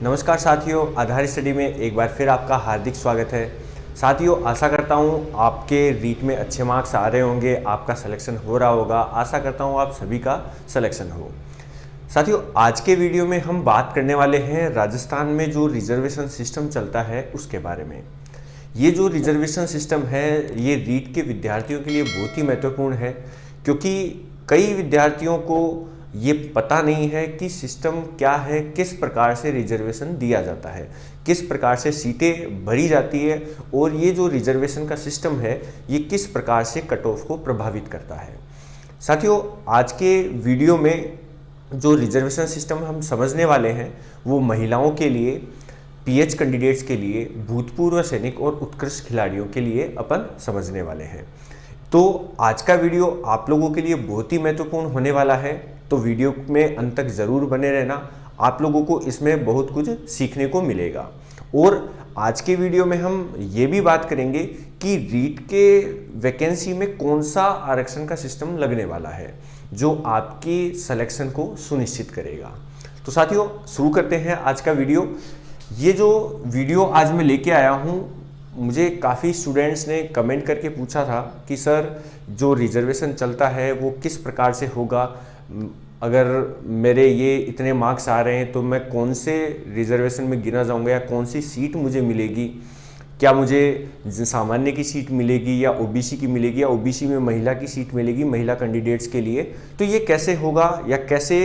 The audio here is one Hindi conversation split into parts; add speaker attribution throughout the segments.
Speaker 1: नमस्कार साथियों, आधार स्टडी में एक बार फिर आपका हार्दिक स्वागत है। साथियों, आशा करता हूँ आपके रीट में अच्छे मार्क्स आ रहे होंगे, आपका सिलेक्शन हो रहा होगा। आशा करता हूँ आप सभी का सिलेक्शन हो। साथियों, आज के वीडियो में हम बात करने वाले हैं राजस्थान में जो रिजर्वेशन सिस्टम चलता है उसके बारे में। ये जो रिजर्वेशन सिस्टम है ये रीट के विद्यार्थियों के लिए बहुत ही महत्वपूर्ण है, क्योंकि कई विद्यार्थियों को ये पता नहीं है कि सिस्टम क्या है, किस प्रकार से रिजर्वेशन दिया जाता है, किस प्रकार से सीटें भरी जाती है और ये जो रिजर्वेशन का सिस्टम है ये किस प्रकार से कट ऑफ को प्रभावित करता है। साथियों, आज के वीडियो में जो रिजर्वेशन सिस्टम हम समझने वाले हैं वो महिलाओं के लिए, पीएच कैंडिडेट्स के लिए, भूतपूर्व सैनिक और उत्कृष्ट खिलाड़ियों के लिए अपन समझने वाले हैं। तो आज का वीडियो आप लोगों के लिए बहुत ही महत्वपूर्ण होने वाला है, तो वीडियो में अंत तक ज़रूर बने रहना। आप लोगों को इसमें बहुत कुछ सीखने को मिलेगा। और आज के वीडियो में हम ये भी बात करेंगे कि रीट के वैकेंसी में कौन सा आरक्षण का सिस्टम लगने वाला है जो आपकी सिलेक्शन को सुनिश्चित करेगा। तो साथियों, शुरू करते हैं आज का वीडियो। ये जो वीडियो आज मैं लेके आया हूँ, मुझे काफ़ी स्टूडेंट्स ने कमेंट करके पूछा था कि सर जो रिजर्वेशन चलता है वो किस प्रकार से होगा, अगर मेरे ये इतने मार्क्स आ रहे हैं तो मैं कौन से रिजर्वेशन में गिना जाऊंगा या कौन सी सीट मुझे मिलेगी, क्या मुझे सामान्य की सीट मिलेगी या ओबीसी की मिलेगी या ओबीसी में महिला की सीट मिलेगी महिला कैंडिडेट्स के लिए, तो ये कैसे होगा या कैसे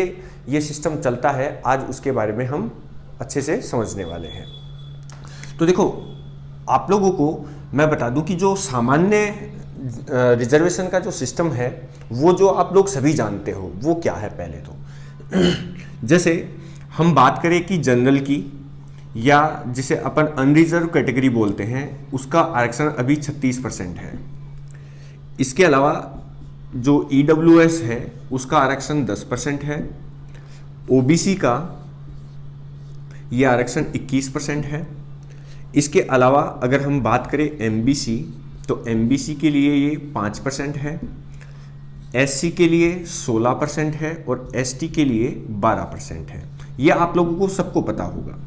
Speaker 1: ये सिस्टम चलता है, आज उसके बारे में हम अच्छे से समझने वाले हैं। तो देखो, आप लोगों को मैं बता दूं कि जो सामान्य रिजर्वेशन का जो सिस्टम है वो जो आप लोग सभी जानते हो वो क्या है। पहले तो जैसे हम बात करें कि जनरल की, या जिसे अपन अनरिजर्व कैटेगरी बोलते हैं, उसका आरक्षण अभी 36% है। इसके अलावा जो ईडब्ल्यूएस है उसका आरक्षण 10% है। ओबीसी का ये आरक्षण 21% है। इसके अलावा अगर हम बात करें एमबीसी, तो एमबीसी के लिए ये 5% है, एससी के लिए 16% है और एसटी के लिए 12% है। ये आप लोगों को सबको पता होगा।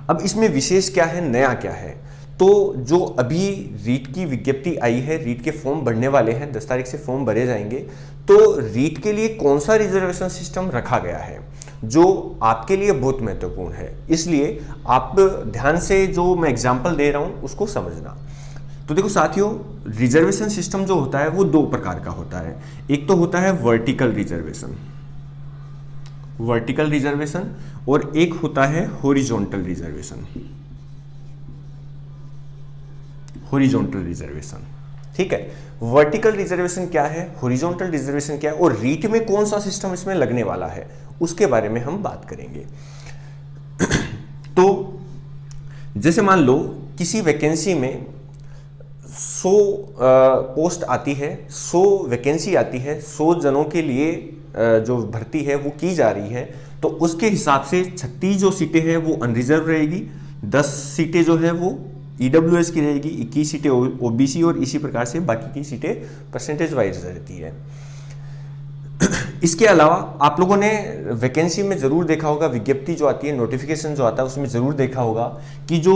Speaker 1: अब इसमें विशेष क्या है, नया क्या है, तो जो अभी रीट की विज्ञप्ति आई है, रीट के फॉर्म भरने वाले हैं, 10 तारीख से फॉर्म भरे जाएंगे, तो रीट के लिए कौन सा रिजर्वेशन सिस्टम रखा गया है जो आपके लिए बहुत महत्वपूर्ण है। इसलिए आप ध्यान से जो मैं एग्जाम्पल दे रहा हूं उसको समझना। तो देखो साथियों, रिजर्वेशन सिस्टम जो होता है वो दो प्रकार का होता है। एक तो होता है वर्टिकल रिजर्वेशन, और एक होता है हॉरिजॉन्टल रिजर्वेशन। ठीक है, वर्टिकल रिजर्वेशन क्या है, हॉरिजॉन्टल रिजर्वेशन क्या है और रीट में कौन सा सिस्टम इसमें लगने वाला है उसके बारे में हम बात करेंगे। तो जैसे मान लो किसी वैकेंसी में 100 पोस्ट आती है, 100 वैकेंसी आती है, 100 जनों के लिए जो भर्ती है वो की जा रही है, तो उसके हिसाब से 36 जो सीटें हैं वो अनरिजर्व रहेगी, 10 सीटें जो है वो ईडब्ल्यूएस की रहेगी, 21 सीटें ओबीसी और इसी प्रकार से बाकी की सीटें परसेंटेज वाइज रहती है। इसके अलावा आप लोगों ने वैकेंसी में जरूर देखा होगा, विज्ञप्ति जो आती है, नोटिफिकेशन जो आता है उसमें जरूर देखा होगा कि जो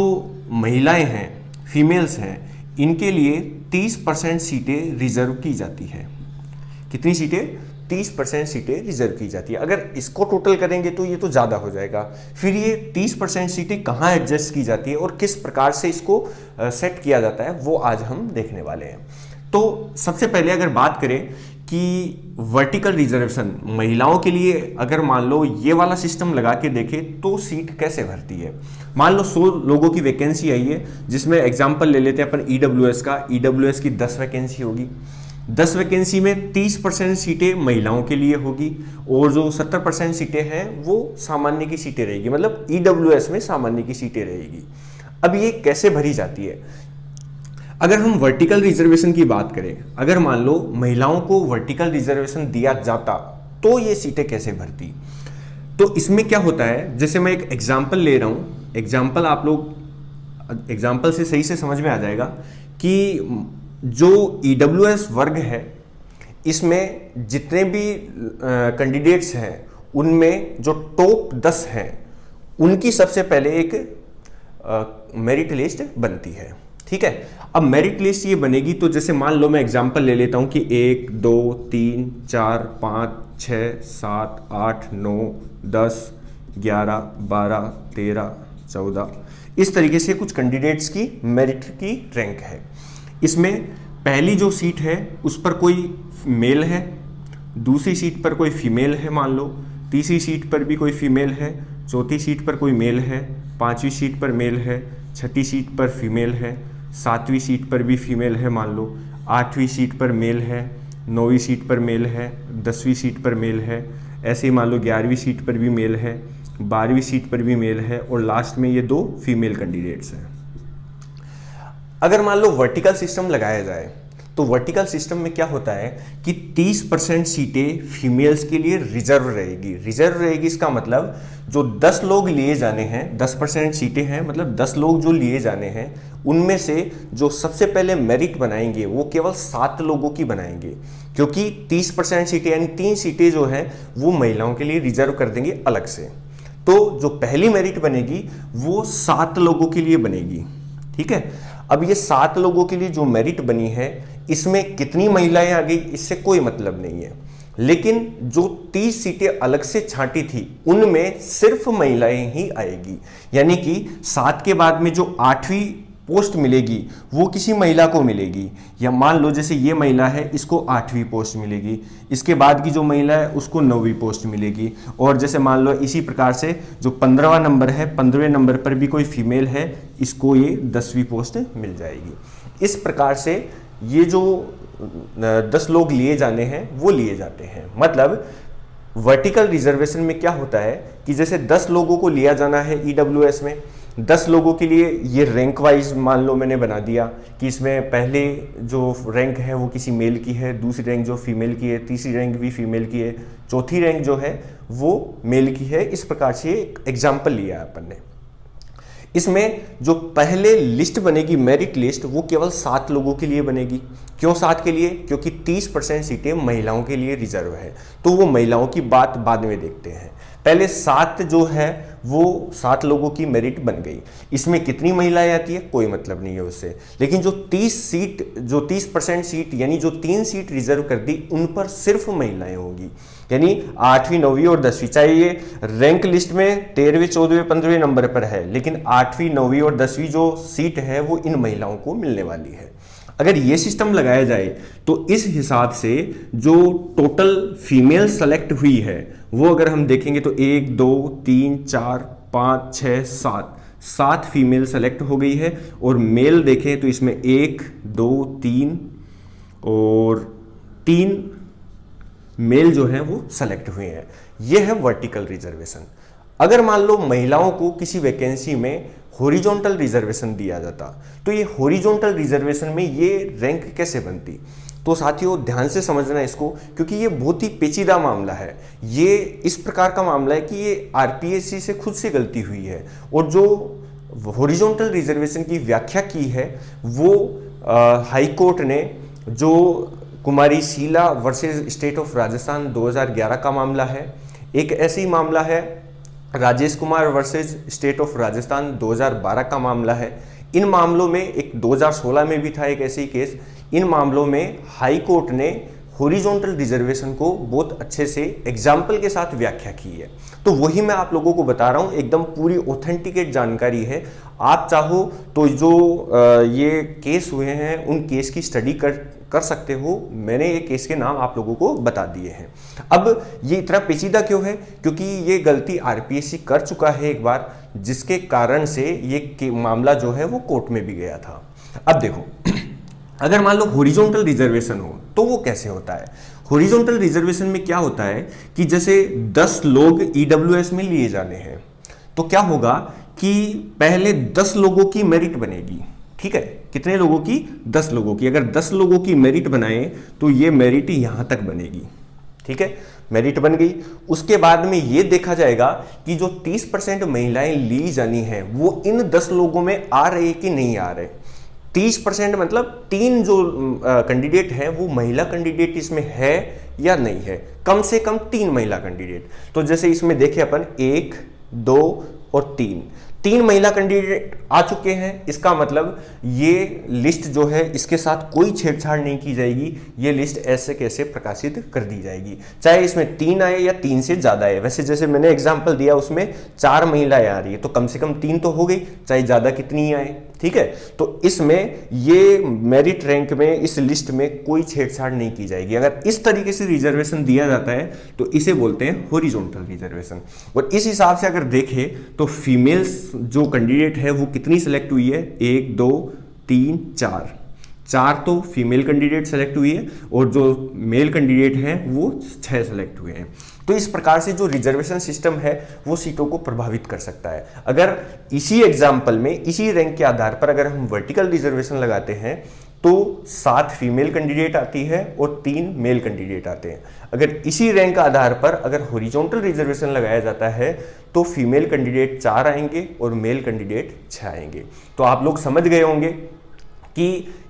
Speaker 1: महिलाएं हैं, फीमेल्स हैं, इनके लिए 30% सीटें रिजर्व की जाती है। कितनी सीटें? 30% सीटें रिजर्व की जाती है। अगर इसको टोटल करेंगे तो ये तो ज़्यादा हो जाएगा। फिर ये 30% सीटें कहाँ एडजस्ट की जाती है और किस प्रकार से इसको सेट किया जाता है वो आज हम देखने वाले हैं। तो सबसे पहले अगर बात करें कि वर्टिकल रिजर्वेशन महिलाओं के लिए, अगर मान लो ये वाला सिस्टम लगा के देखें तो सीट कैसे भरती है। मान लो 100 लोगों की वैकेंसी आई है, जिसमें एग्जांपल ले लेते हैं अपन ईडब्ल्यूएस का। ईडब्ल्यूएस की 10 वैकेंसी होगी, 10 वैकेंसी में 30% सीटें महिलाओं के लिए होगी और जो 70% सीटें हैं वो सामान्य की सीटें रहेगी, मतलब ईडब्ल्यूएस में सामान्य की सीटें रहेगी। अब ये कैसे भरी जाती है? अगर हम वर्टिकल रिजर्वेशन की बात करें, अगर मान लो महिलाओं को वर्टिकल रिजर्वेशन दिया जाता तो ये सीटें कैसे भरती। तो इसमें क्या होता है, जैसे मैं एक एग्जांपल ले रहा हूं, एग्जांपल आप लोग एग्जांपल से सही से समझ में आ जाएगा कि जो ईडब्ल्यूएस वर्ग है इसमें जितने भी कैंडिडेट्स हैं उनमें जो टॉप 10 हैं उनकी सबसे पहले एक मेरिट लिस्ट बनती है। ठीक है, अब मेरिट लिस्ट ये बनेगी तो जैसे मान लो मैं एग्जांपल ले लेता हूं कि 1 2 3 4 5 6 7 8 9 10 11 12 13 14 इस तरीके से कुछ कैंडिडेट्स की मेरिट की रैंक है। इसमें पहली जो सीट है उस पर कोई मेल है, दूसरी सीट पर कोई फीमेल है मान लो, तीसरी सीट पर भी कोई फीमेल है, चौथी सीट पर कोई मेल है, पांचवी सीट पर मेल है, छठी सीट पर फीमेल है, सातवीं सीट पर भी फीमेल है मान लो, आठवीं सीट पर मेल है, नौवीं सीट पर मेल है, 10वीं सीट पर मेल है, ऐसे ही मान लो 11वीं सीट पर भी मेल है, 12वीं सीट पर भी मेल है और लास्ट में ये 2 फीमेल कैंडिडेट्स हैं। अगर मान लो वर्टिकल सिस्टम लगाया जाए तो वर्टिकल सिस्टम में क्या होता है कि 30% सीटें फीमेल्स के लिए रिजर्व रहेगी। रिजर्व रहेगी इसका मतलब जो 10 लोग लिए जाने हैं, 10% सीटें हैं मतलब 10 लोग जो लिए जाने हैं, उनमें से जो सबसे पहले मेरिट बनाएंगे वो केवल 7 लोगों की बनाएंगे, क्योंकि 30% सीटें यानी 3 सीटें जो हैं वो महिलाओं के लिए रिजर्व कर देंगे अलग से। तो जो पहली मेरिट बनेगी वो 7 लोगों के लिए बनेगी। ठीक है, अब ये 7 लोगों के लिए जो मेरिट बनी है इसमें कितनी महिलाएं आ गई इससे कोई मतलब नहीं है, लेकिन जो 30 सीटें अलग से छांटी थी उनमें सिर्फ महिलाएं ही आएगी। यानी कि 7 के बाद में जो 8वीं पोस्ट मिलेगी वो किसी महिला को मिलेगी, या मान लो जैसे ये महिला है इसको 8वीं पोस्ट मिलेगी, इसके बाद की जो महिला है उसको 9वीं पोस्ट मिलेगी, और जैसे मान लो इसी प्रकार से जो 15वां नंबर है 15वें नंबर पर भी कोई फीमेल है इसको ये 10वीं पोस्ट मिल जाएगी। इस प्रकार से ये जो 10 लोग लिए जाने हैं वो लिए जाते हैं। मतलब वर्टिकल रिजर्वेशन में क्या होता है कि जैसे 10 लोगों को लिया जाना है ईडब्ल्यूएस में, 10 लोगों के लिए ये रैंक वाइज मान लो मैंने बना दिया कि इसमें पहले जो रैंक है वो किसी मेल की है, दूसरी रैंक जो फीमेल की है, तीसरी रैंक भी फीमेल की है, चौथी रैंक जो है वो मेल की है। इस प्रकार से एक एग्जाम्पल लिया अपन ने। इसमें जो पहले लिस्ट बनेगी मेरिट लिस्ट वो केवल 7 लोगों के लिए बनेगी। क्यों 7 के लिए? क्योंकि 30% सीटें महिलाओं के लिए रिजर्व है, तो वो महिलाओं की बात बाद में देखते हैं। पहले 7 जो है वो 7 लोगों की मेरिट बन गई। इसमें कितनी महिलाएं आती है कोई मतलब नहीं है उससे, लेकिन जो 30% सीट यानी जो 3 सीट रिजर्व कर दी उन पर सिर्फ महिलाएं होगी। यानी 8वीं 9वीं और 10वीं, चाहे ये रैंक लिस्ट में 13वें 14वें 15वें नंबर पर है, लेकिन 8वीं 9वीं और 10वीं जो सीट है वो इन महिलाओं को मिलने वाली है। अगर ये सिस्टम लगाया जाए तो इस हिसाब से जो टोटल फीमेल सेलेक्ट हुई है वो अगर हम देखेंगे तो 1 2 3 4 5 6 7 फीमेल सेलेक्ट हो गई है, और मेल देखें तो इसमें 1 2 3 और 3 मेल जो है वो सेलेक्ट हुए हैं। ये है वर्टिकल रिजर्वेशन। अगर मान लो महिलाओं को किसी वैकेंसी में हॉरिजॉन्टल रिजर्वेशन दिया जाता तो ये हॉरिजॉन्टल रिजर्वेशन में ये रैंक कैसे बनती? तो साथियों ध्यान से समझना इसको, क्योंकि ये बहुत ही पेचीदा मामला है। ये इस प्रकार का मामला है कि ये आरपीएससी से खुद से गलती हुई है, और जो हॉरिजॉन्टल रिजर्वेशन की व्याख्या की है वो हाई कोर्ट ने जो Kumari Sheela versus state of Rajasthan 2011 का मामला है, एक ऐसी मामला है Rajesh Kumar versus state of Rajasthan 2012 का मामला है। इन मामलों में एक 2016 में भी था एक ऐसी केस। इन मामलों में हाई कोर्ट ने हॉरिजॉन्टल रिजर्वेशन को बहुत अच्छे से एग्जाम्पल के साथ व्याख्या की है, तो वही मैं आप लोगों को बता रहा हूँ। एकदम पूरी ऑथेंटिकेट जानकारी है। आप चाहो तो जो ये केस हुए हैं उन केस की स्टडी कर सकते हो। मैंने ये केस के नाम आप लोगों को बता दिए हैं। अब ये इतना पेचीदा क्यों है? क्योंकि ये गलती आरपीएससी कर चुका है एक बार, जिसके कारण से ये मामला जो है वो कोर्ट में भी गया था। अब देखो, अगर मान लो हॉरिजॉन्टल रिजर्वेशन हो तो वो कैसे होता है? हॉरिजॉन्टल रिजर्वेशन में क्या होता है कि जैसे 10 लोग ईडब्ल्यूएस में लिए जाने हैं, तो क्या होगा कि पहले 10 लोगों की मेरिट बनेगी। ठीक है, कितने लोगों की? 10 लोगों की। अगर 10 लोगों की मेरिट बनाए तो ये मेरिट यहां तक बनेगी। ठीक है, मेरिट बन गई। उसके बाद में ये देखा जाएगा कि जो 30% महिलाएं ली जानी है वो इन 10 लोगों में आ रहे कि नहीं आ रहे। 30% मतलब 3 जो कैंडिडेट हैं वो महिला कैंडिडेट इसमें है या नहीं है, कम से कम 3 महिला कैंडिडेट। तो जैसे इसमें देखें अपन 1 2 और 3 महिला कैंडिडेट आ चुके हैं। इसका मतलब ये लिस्ट जो है इसके साथ कोई छेड़छाड़ नहीं की जाएगी, ये लिस्ट ऐसे कैसे प्रकाशित कर दी जाएगी, चाहे इसमें 3 आए या 3 से ज्यादा आए। वैसे जैसे मैंने एग्जांपल दिया उसमें 4 महिलाएं आ रही है तो कम से कम 3 तो हो गई, चाहे ज्यादा कितनी आए, ठीक है। तो इसमें ये मेरिट रैंक में इस लिस्ट में कोई छेड़छाड़ नहीं की जाएगी। अगर इस तरीके से रिजर्वेशन दिया जाता है तो इसे बोलते हैं हॉरिजॉन्टल रिजर्वेशन। और इस हिसाब से अगर देखें तो फीमेल्स जो कैंडिडेट है वो कितनी सेलेक्ट हुई है, 1 2 3 4 तो फीमेल कैंडिडेट सेलेक्ट हुई है और जो मेल कैंडिडेट हैं वो 6 सेलेक्ट हुए हैं। तो इस प्रकार से जो रिजर्वेशन सिस्टम है वो सीटों को प्रभावित कर सकता है। अगर इसी एग्जाम्पल में इसी रैंक के आधार पर अगर हम वर्टिकल रिजर्वेशन लगाते हैं तो 7 फीमेल कैंडिडेट आती है और 3 मेल कैंडिडेट आते हैं। अगर इसी रैंक के आधार पर अगर हॉरिजॉन्टल रिजर्वेशन लगाया जाता है तो फीमेल कैंडिडेट 4 आएंगे और मेल कैंडिडेट 6 आएंगे। तो आप लोग समझ गए होंगे कि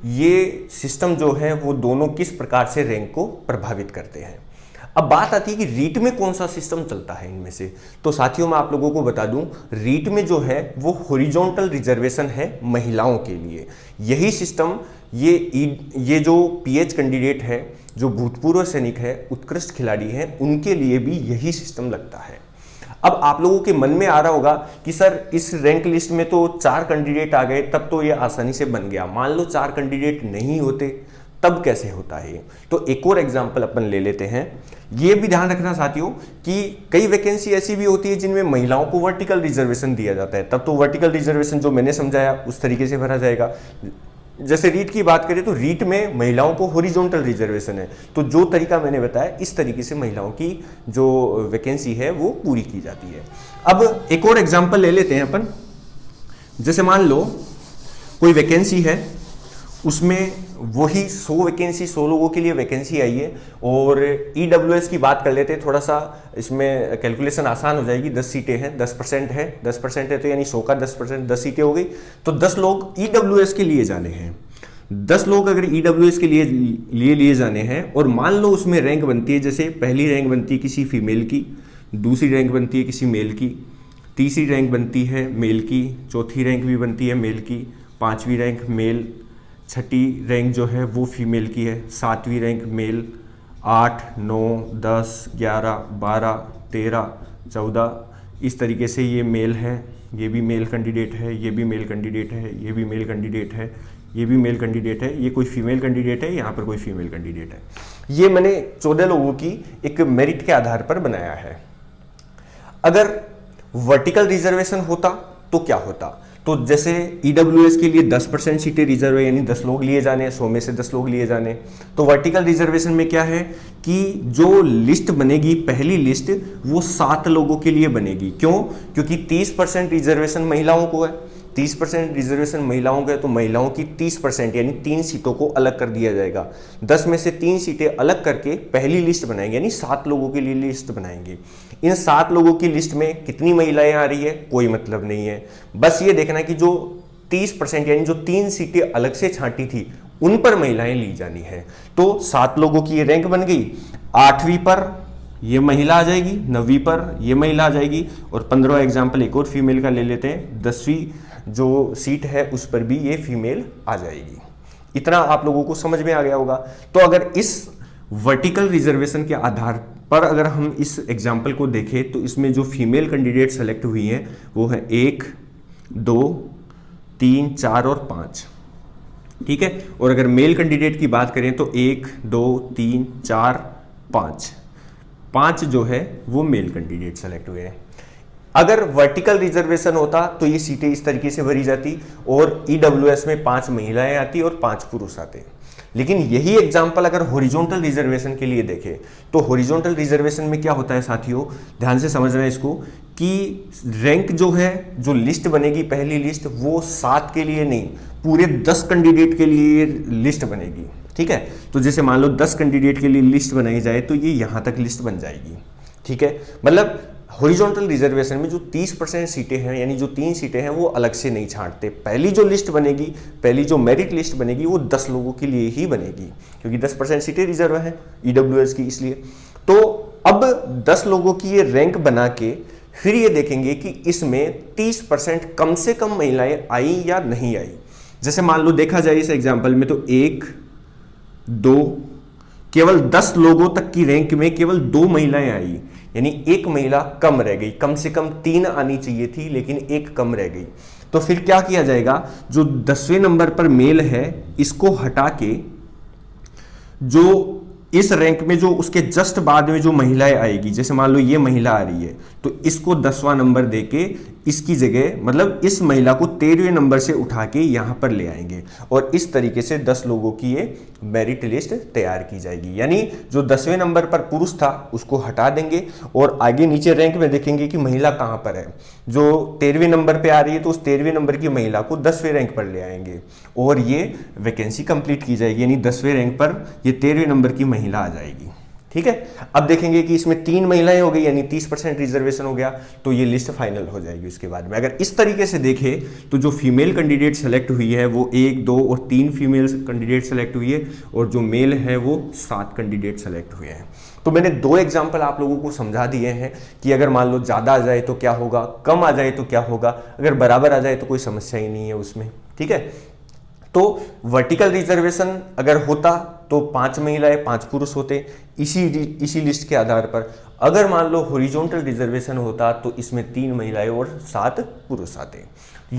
Speaker 1: ये सिस्टम जो है वो दोनों किस प्रकार से रैंक को प्रभावित करते हैं। अब बात आती है कि रीट में कौन सा सिस्टम चलता है इनमें से। तो साथियों मैं आप लोगों को बता दूं, रीट में जो है वो हॉरिजॉन्टल रिजर्वेशन है महिलाओं के लिए। यही सिस्टम ये जो पीएच कैंडिडेट है, जो भूतपूर्व सैनिक है, उत्कृष्ट खिलाड़ी हैं, उनके लिए भी यही सिस्टम लगता है। अब आप लोगों के मन में आ रहा होगा कि सर इस रैंक लिस्ट में तो 4 कैंडिडेट आ गए, तब तो ये आसानी से बन गया। मान लो 4 कैंडिडेट नहीं होते तब कैसे होता है। तो एक और एग्जांपल अपन ले लेते हैं। ये भी ध्यान रखना साथियों कि कई वैकेंसी ऐसी भी होती है जिनमें महिलाओं को वर्टिकल रिजर्वेशन दिया जाता है, तब तो वर्टिकल रिजर्वेशन जो मैंने समझाया उस तरीके से भरा जाएगा। जैसे रीट की बात करें तो रीट में महिलाओं को हॉरिजॉन्टल रिजर्वेशन है, तो जो तरीका मैंने बताया इस तरीके से महिलाओं की जो वैकेंसी है वो पूरी की जाती है। अब एक और एग्जांपल ले लेते हैं अपन। जैसे मान लो कोई वैकेंसी है, उसमें वही 100 वैकेंसी 100 लोगों के लिए वैकेंसी आई है और ईडब्ल्यूएस की बात कर लेते हैं, थोड़ा सा इसमें कैलकुलेशन आसान हो जाएगी। 10 सीटें हैं, 10% है, 10% है तो यानी 100 का 10%, 10 सीटें हो गई। तो 10 लोग ईडब्ल्यूएस के लिए जाने हैं। 10 लोग अगर ईडब्ल्यूएस के लिए जाने हैं और मान लो उसमें रैंक बनती है, जैसे पहली रैंक बनती है किसी फीमेल की, दूसरी रैंक बनती है किसी मेल की, तीसरी रैंक बनती है मेल की, चौथी रैंक भी बनती है मेल की, 5वीं रैंक मेल, 6ठी रैंक जो है वो फीमेल की है, 7वीं रैंक मेल, 8 9 10 11 12 13 14 इस तरीके से ये मेल है, ये भी मेल कैंडिडेट है, ये भी मेल कैंडिडेट है, ये भी मेल कैंडिडेट है, ये भी मेल कैंडिडेट है, ये कोई फीमेल कैंडिडेट है, यहाँ पर कोई फीमेल कैंडिडेट है। ये मैंने 14 लोगों की एक मेरिट के आधार पर बनाया है। अगर वर्टिकल रिजर्वेशन होता तो क्या होता? तो जैसे ईडब्ल्यूएस के लिए 10% सीटें रिजर्व है, यानी 10 लोग लिए जाने, 100 में से 10 लोग लिए जाने। तो वर्टिकल रिजर्वेशन में क्या है कि जो लिस्ट बनेगी, पहली लिस्ट, वो 7 लोगों के लिए बनेगी। क्यों? क्योंकि 30% रिजर्वेशन महिलाओं को है। 30% रिजर्वेशन महिलाओं का है तो महिलाओं की 30% यानी 3 सीटों को अलग कर दिया जाएगा। 10 में से 3 सीटें अलग करके पहली लिस्ट बनाएंगे, यानी 7 लोगों के लिए लिस्ट बनाएंगे। इन 7 लोगों की लिस्ट में कितनी महिलाएं आ रही है कोई मतलब नहीं है, बस ये देखना कि जो 30% यानी जो 3 सीटें अलग से छांटी थी उन पर महिलाएं ली जानी है। तो 7 लोगों की ये रैंक बन गई। 8वीं पर ये महिला आ जाएगी, 9वीं पर ये महिला आ जाएगी और 15वां एग्जाम्पल एक और फीमेल का ले लेते हैं, 10वीं जो सीट है उस पर भी ये फीमेल आ जाएगी। इतना आप लोगों को समझ में आ गया होगा। तो अगर इस वर्टिकल रिजर्वेशन के आधार पर अगर हम इस एग्जाम्पल को देखें तो इसमें जो फीमेल कैंडिडेट सेलेक्ट हुई हैं वो है 1 2 3 4 और 5, ठीक है। और अगर मेल कैंडिडेट की बात करें तो 1 2 3 4 5 जो है वो मेल कैंडिडेट सेलेक्ट हुए हैं। अगर वर्टिकल रिजर्वेशन होता तो ये सीटें इस तरीके से भरी जाती और ईडब्ल्यूएस में 5 महिलाएं आती और 5 पुरुष आते। लेकिन यही एग्जाम्पल अगर हॉरिजॉन्टल रिजर्वेशन के लिए देखें तो हॉरिजॉन्टल रिजर्वेशन में क्या होता है साथियों, ध्यान से समझना है इसको, कि रैंक जो है, जो लिस्ट बनेगी पहली लिस्ट, वो 7 के लिए नहीं, पूरे 10 कैंडिडेट के लिए लिस्ट बनेगी, ठीक है। तो जैसे मान लो 10 कैंडिडेट के लिए लिस्ट बनाई जाए तो ये यहां तक लिस्ट बन जाएगी, ठीक है। मतलब हॉरिजॉन्टल रिजर्वेशन में जो 30% सीटें हैं, यानी जो 3 सीटें हैं, वो अलग से नहीं छांटते। पहली जो लिस्ट बनेगी, पहली जो मेरिट लिस्ट बनेगी वो 10 लोगों के लिए ही बनेगी, क्योंकि 10% सीटें रिजर्व हैं ईडब्ल्यूएस की, इसलिए। तो अब 10 लोगों की ये रैंक बना के फिर ये देखेंगे कि इसमें 30% कम से कम महिलाएं आई या नहीं आई। जैसे मान लो देखा जाए इस एग्जाम्पल में तो 1, 2, केवल 10 लोगों तक की रैंक में केवल 2 महिलाएं आई, यानी एक महिला कम रह गई। कम से कम 3 आनी चाहिए थी लेकिन एक कम रह गई। तो फिर क्या किया जाएगा, जो 10वें नंबर पर मेल है इसको हटा के जो इस रैंक में जो उसके जस्ट बाद में जो महिलाएं आएगी, जैसे मान लो ये महिला आ रही है तो इसको 10वां नंबर देके इसकी जगह मतलब इस महिला को 13वें नंबर से उठा के यहां पर ले आएंगे और इस तरीके से 10 लोगों की ये मेरिट लिस्ट तैयार की जाएगी। यानी जो 10वें नंबर पर पुरुष था उसको हटा देंगे और आगे नीचे रैंक में देखेंगे कि महिला कहां पर है। जो 13वें नंबर पे आ रही है तो उस 13वें नंबर की महिला को 10वें रैंक पर ले आएंगे और ये वैकेंसी कंप्लीट की जाएगी, यानी 10वें रैंक पर ये 13वें नंबर की महिला आ जाएगी। ठीक है, अब देखेंगे कि इसमें 3 महिलाएं हो गई यानी 30% रिजर्वेशन हो गया, तो ये लिस्ट फाइनल हो जाएगी उसके बाद में। अगर इस तरीके से देखें तो जो फीमेल कैंडिडेट सेलेक्ट हुई है वो 1, 2 और 3 फीमेल कैंडिडेट सेलेक्ट हुई है और जो मेल है वो 7 कैंडिडेट सेलेक्ट हुए हैं। तो मैंने 2 एग्जाम्पल आप लोगों को समझा दिए हैं कि अगर मान लो ज़्यादा आ जाए तो क्या होगा, कम आ जाए तो क्या होगा, अगर बराबर आ जाए तो कोई समस्या ही नहीं है उसमें। ठीक है, तो वर्टिकल रिजर्वेशन अगर होता तो 5 महिलाएं 5 पुरुष होते इसी लिस्ट के आधार पर। अगर मान लो हॉरिजॉन्टल रिजर्वेशन होता तो इसमें 3 महिलाएं और 7 पुरुष आते।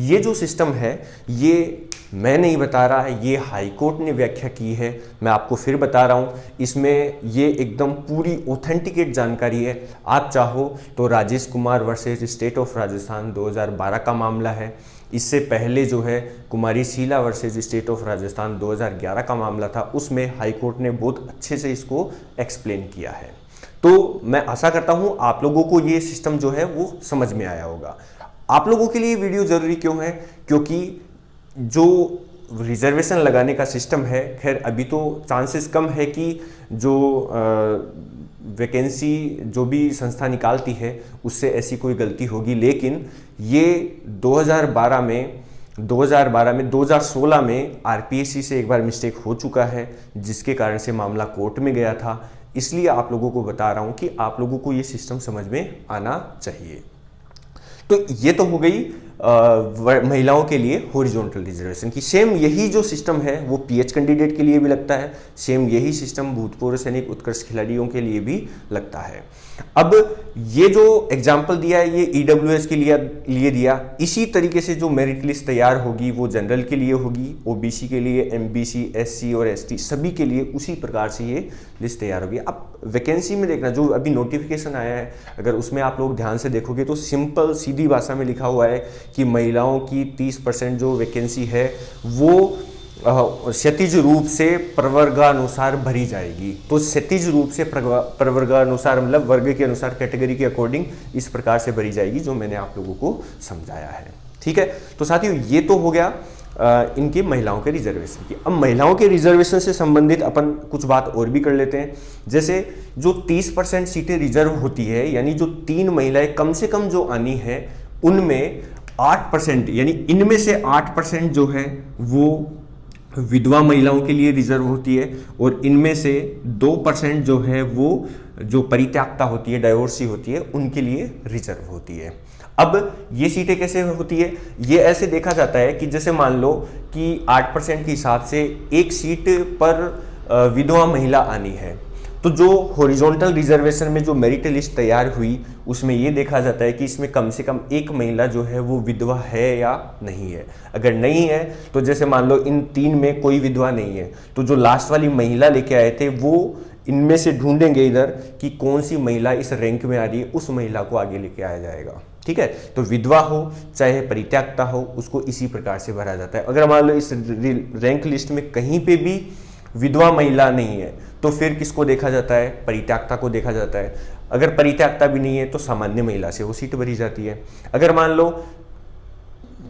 Speaker 1: ये जो सिस्टम है ये मैं नहीं बता रहा है, ये हाई कोर्ट ने व्याख्या की है। मैं आपको फिर बता रहा हूँ, इसमें ये एकदम पूरी ऑथेंटिकेट जानकारी है। आप चाहो तो Rajesh Kumar versus state of Rajasthan 2012 का मामला है। इससे पहले जो है Kumari Sheela versus state of Rajasthan 2011 का मामला था, उसमें हाई कोर्ट ने बहुत अच्छे से इसको एक्सप्लेन किया है। तो मैं आशा करता हूँ आप लोगों को ये सिस्टम जो है वो समझ में आया होगा। आप लोगों के लिए वीडियो ज़रूरी क्यों है, क्योंकि जो रिजर्वेशन लगाने का सिस्टम है, खैर अभी तो चांसेस कम है कि जो वैकेंसी जो भी संस्था निकालती है उससे ऐसी कोई गलती होगी, लेकिन ये 2016 में आरपीएससी से एक बार मिस्टेक हो चुका है जिसके कारण से मामला कोर्ट में गया था। इसलिए आप लोगों को बता रहा हूं कि आप लोगों को ये सिस्टम समझ में आना चाहिए। तो ये तो हो गई महिलाओं के लिए हॉरिजॉन्टल रिजर्वेशन की। सेम यही जो सिस्टम है वो पीएच कैंडिडेट के लिए भी लगता है, सेम यही सिस्टम भूतपूर्व सैनिक उत्कर्ष खिलाड़ियों के लिए भी लगता है। अब ये जो एग्जाम्पल दिया है ये ईडब्ल्यूएस के लिए दिया, इसी तरीके से जो मेरिट लिस्ट तैयार होगी वो जनरल के लिए होगी, ओबीसी के लिए, एमबीसी, एससी और एसटी सभी के लिए उसी प्रकार से ये लिस्ट तैयार होगी। अब वैकेंसी में देखना, जो अभी नोटिफिकेशन आया है अगर उसमें आप लोग ध्यान से देखोगे तो सिंपल सीधी भाषा में लिखा हुआ है कि महिलाओं की 30% जो वैकेंसी है वो क्षैतिज रूप से प्रवर्गानुसार भरी जाएगी। तो क्षैतिज रूप से प्रवर्गानुसार मतलब वर्ग के अनुसार, कैटेगरी के अकॉर्डिंग इस प्रकार से भरी जाएगी, जो मैंने आप लोगों को समझाया है। ठीक है, तो साथियों ये तो हो गया इनकी महिलाओं के रिजर्वेशन की। अब महिलाओं के रिजर्वेशन से संबंधित अपन कुछ बात और भी कर लेते हैं। जैसे जो 30% सीटें रिजर्व होती है, यानी जो 3 महिलाएं कम से कम जो आनी है उनमें 8% यानी इनमें से 8% जो है वो विधवा महिलाओं के लिए रिजर्व होती है और इनमें से 2% जो है वो जो परित्यागता होती है, डाइवोर्सी होती है, उनके लिए रिजर्व होती है। अब ये सीटें कैसे होती है, ये ऐसे देखा जाता है कि जैसे मान लो कि 8% के हिसाब से एक सीट पर विधवा महिला आनी है, तो जो हॉरिजॉन्टल रिजर्वेशन में जो मेरिट लिस्ट तैयार हुई उसमें ये देखा जाता है कि इसमें कम से कम एक महिला जो है वो विधवा है या नहीं है। अगर नहीं है तो जैसे मान लो इन 3 में कोई विधवा नहीं है, तो जो लास्ट वाली महिला लेके आए थे वो इनमें से ढूंढेंगे इधर कि कौन सी महिला इस रैंक में आ रही है, उस महिला को आगे लेके आया जाएगा। ठीक है, तो विधवा हो चाहे परित्यागता हो उसको इसी प्रकार से भरा जाता है। अगर मान लो इस रैंक लिस्ट में कहीं पे भी विधवा महिला नहीं है तो फिर किसको देखा जाता है, परित्यागता को देखा जाता है। अगर परित्यागता भी नहीं है तो सामान्य महिला से वो सीट भरी जाती है। अगर मान लो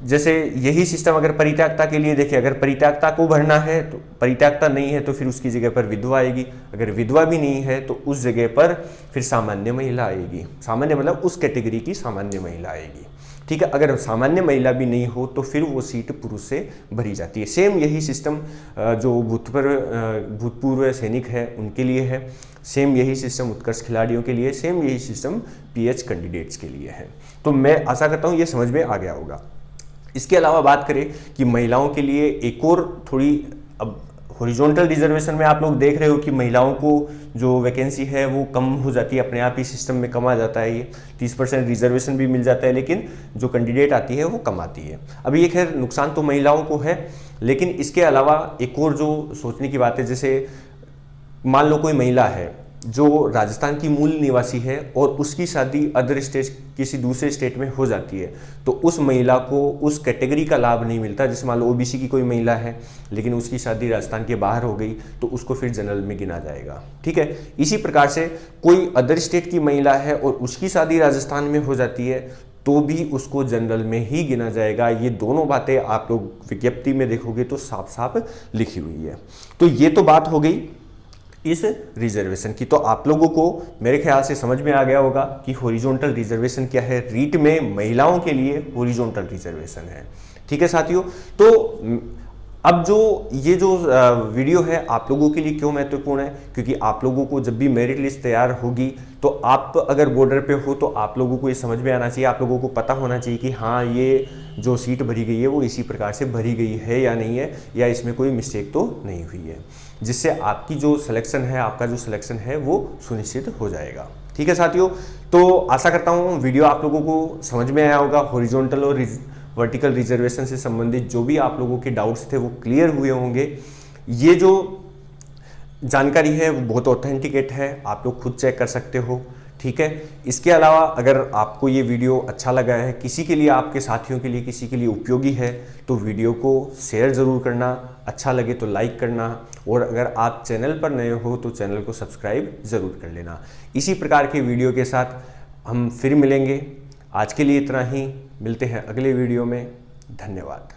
Speaker 1: जैसे यही सिस्टम अगर परित्यागता के लिए देखें, अगर परित्यागता को भरना है तो परित्यागता नहीं है तो फिर उसकी जगह पर विधवा आएगी, अगर विधवा भी नहीं है तो उस जगह पर फिर सामान्य महिला आएगी। सामान्य मतलब उस कैटेगरी की सामान्य महिला आएगी। ठीक है। अगर सामान्य महिला भी नहीं हो तो फिर वो सीट पुरुष से भरी जाती है। सेम यही सिस्टम जो भूतपूर्व सैनिक है उनके लिए है, सेम यही सिस्टम उत्कर्ष खिलाड़ियों के लिए, सेम यही सिस्टम पीएच कैंडिडेट्स के लिए है। तो मैं आशा करता हूँ ये समझ में आ गया होगा। इसके अलावा बात करें कि महिलाओं के लिए एक और थोड़ी, अब हॉरिजॉन्टल रिजर्वेशन में आप लोग देख रहे हो कि महिलाओं को जो वैकेंसी है वो कम हो जाती है, अपने आप ही सिस्टम में कम आ जाता है। ये 30% रिजर्वेशन भी मिल जाता है, लेकिन जो कैंडिडेट आती है वो कम आती है। अभी ये खैर नुकसान तो महिलाओं को है, लेकिन इसके अलावा एक और जो सोचने की बात है, जैसे मान लो कोई महिला है जो राजस्थान की मूल निवासी है और उसकी शादी अदर स्टेट, किसी दूसरे स्टेट में हो जाती है, तो उस महिला को उस कैटेगरी का लाभ नहीं मिलता। जैसे मान लो ओबीसी की कोई महिला है लेकिन उसकी शादी राजस्थान के बाहर हो गई तो उसको फिर जनरल में गिना जाएगा, ठीक है। इसी प्रकार से कोई अदर स्टेट की महिला है और उसकी शादी राजस्थान में हो जाती है तो भी उसको जनरल में ही गिना जाएगा। ये दोनों बातें आप लोग विज्ञप्ति में देखोगे तो साफ साफ लिखी हुई है। तो ये तो बात हो गई इस रिजर्वेशन की। तो आप लोगों को मेरे ख्याल से समझ में आ गया होगा कि हॉरिजॉन्टल रिजर्वेशन क्या है। रीट में महिलाओं के लिए हॉरिजॉन्टल रिजर्वेशन है, ठीक है साथियों। तो अब जो ये जो वीडियो है आप लोगों के लिए क्यों महत्वपूर्ण है, क्योंकि आप लोगों को जब भी मेरिट लिस्ट तैयार होगी तो आप अगर बॉर्डर पे हो तो आप लोगों को ये समझ में आना चाहिए, आप लोगों को पता होना चाहिए कि हाँ ये जो सीट भरी गई है वो इसी प्रकार से भरी गई है या नहीं है, या इसमें कोई मिस्टेक तो नहीं हुई है, जिससे आपकी जो सिलेक्शन है, आपका जो सिलेक्शन है वो सुनिश्चित हो जाएगा, ठीक है साथियों। तो आशा करता हूँ वीडियो आप लोगों को समझ में आया होगा। हॉरिजॉन्टल और वर्टिकल रिजर्वेशन से संबंधित जो भी आप लोगों के डाउट्स थे वो क्लियर हुए होंगे। ये जो जानकारी है वो बहुत ऑथेंटिकेट है, आप लोग खुद चेक कर सकते हो, ठीक है। इसके अलावा अगर आपको ये वीडियो अच्छा लगा है, किसी के लिए, आपके साथियों के लिए, किसी के लिए उपयोगी है, तो वीडियो को शेयर ज़रूर करना, अच्छा लगे तो लाइक करना, और अगर आप चैनल पर नए हो तो चैनल को सब्सक्राइब ज़रूर कर लेना। इसी प्रकार के वीडियो के साथ हम फिर मिलेंगे। आज के लिए इतना ही, मिलते हैं अगले वीडियो में। धन्यवाद।